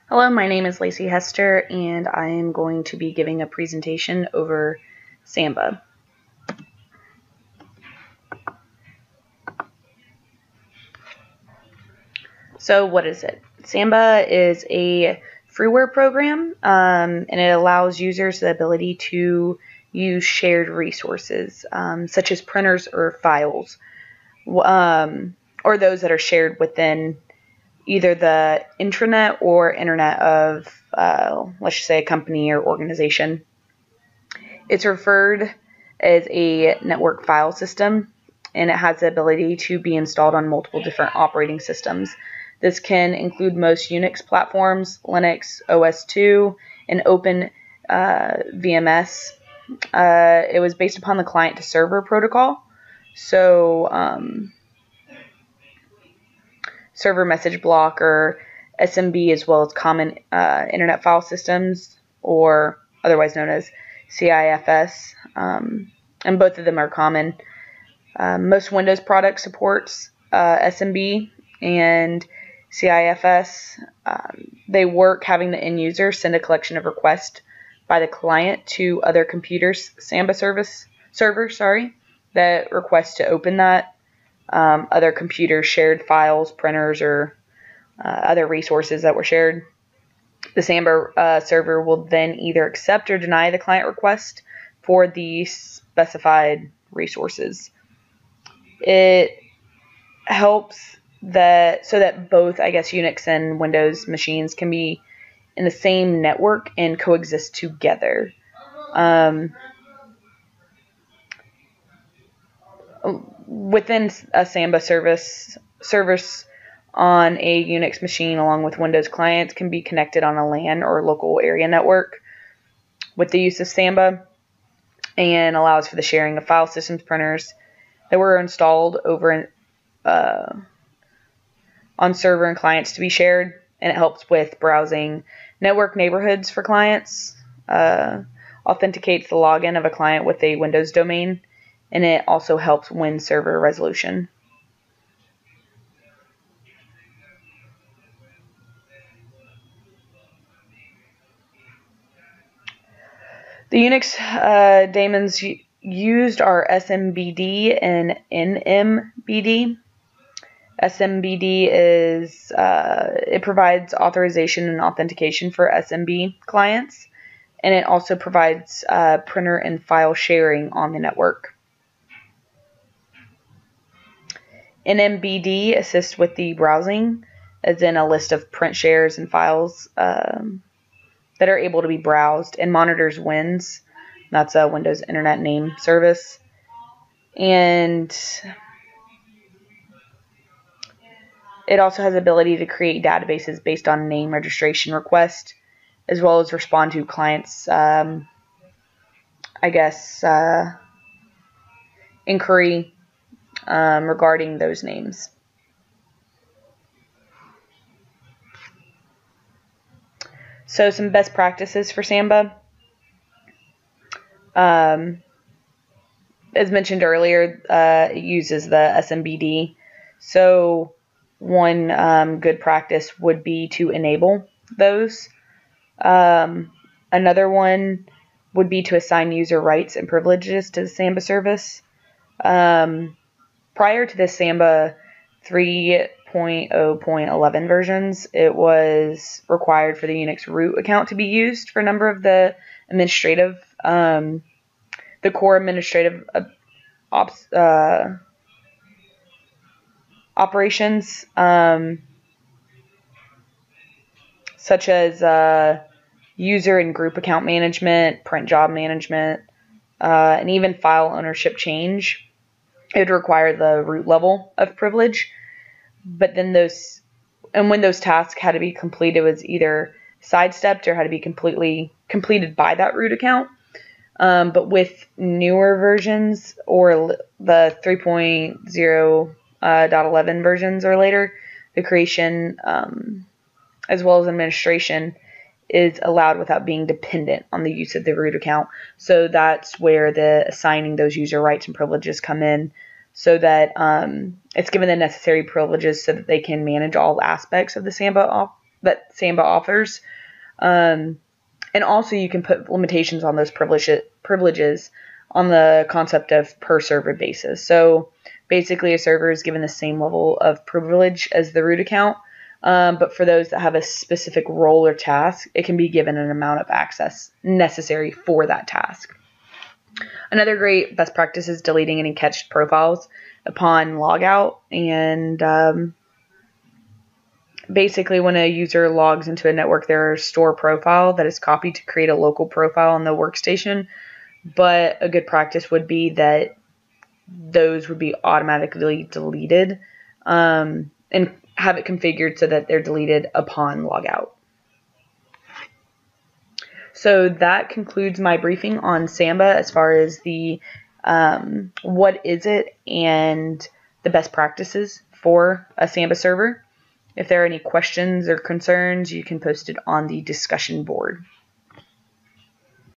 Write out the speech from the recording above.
Hello, my name is Lacey Hester, and I am going to be giving a presentation over Samba. So what is it? Samba is a freeware program, and it allows users the ability to use shared resources, such as printers or files, or those that are shared within either the intranet or internet of, let's just say, a company or organization. It's referred as a network file system, and it has the ability to be installed on multiple different operating systems. This can include most Unix platforms, Linux, OS/2, and Open VMS. It was based upon the client-to-server protocol, so server message block or SMB, as well as common internet file systems, or otherwise known as CIFS, and both of them are common. Most Windows products supports SMB and CIFS. They work having the end user send a collection of requests by the client to other computers' Samba server that request to open that. Other computers shared files, printers, or other resources that were shared. The Samba server will then either accept or deny the client request for the specified resources. It helps so that both, Unix and Windows machines can be in the same network and coexist together. Within a Samba service on a Unix machine along with Windows clients can be connected on a LAN or local area network with the use of Samba, and allows for the sharing of file systems printers that were installed over on server and clients to be shared, and it helps with browsing network neighborhoods for clients, authenticates the login of a client with a Windows domain, and it also helps when server resolution. The Unix daemons used are SMBD and NMBD. SMBD is it provides authorization and authentication for SMB clients, and it also provides printer and file sharing on the network. NMBD assists with the browsing, as in a list of print shares and files that are able to be browsed, and monitors WINS. That's a Windows Internet Name Service. And it also has the ability to create databases based on name registration request, as well as respond to clients' inquiry regarding those names. So some best practices for Samba. As mentioned earlier, it uses the SMBD. So one good practice would be to enable those. Another one would be to assign user rights and privileges to the Samba service. Prior to the Samba 3.0.11 versions, it was required for the Unix root account to be used for a number of the administrative, the core administrative operations, such as user and group account management, print job management, and even file ownership change. It would require the root level of privilege, but then when those tasks had to be completed, it was either sidestepped or had to be completed by that root account. But with newer versions, or the 3.0.11 versions or later, the creation as well as administration is allowed without being dependent on the use of the root account. So that's where the assigning those user rights and privileges come in, so that it's given the necessary privileges so that they can manage all aspects of the Samba that Samba offers. And also you can put limitations on those privileges on the concept of per server basis. So basically a server is given the same level of privilege as the root account, but for those that have a specific role or task, it can be given an amount of access necessary for that task. Another great best practice is deleting any cached profiles upon logout. And basically, when a user logs into a network, there is a store profile that is copied to create a local profile on the workstation. But a good practice would be that those would be automatically deleted, and have it configured so that they're deleted upon logout. So that concludes my briefing on Samba as far as the what is it and the best practices for a Samba server. If there are any questions or concerns, you can post it on the discussion board.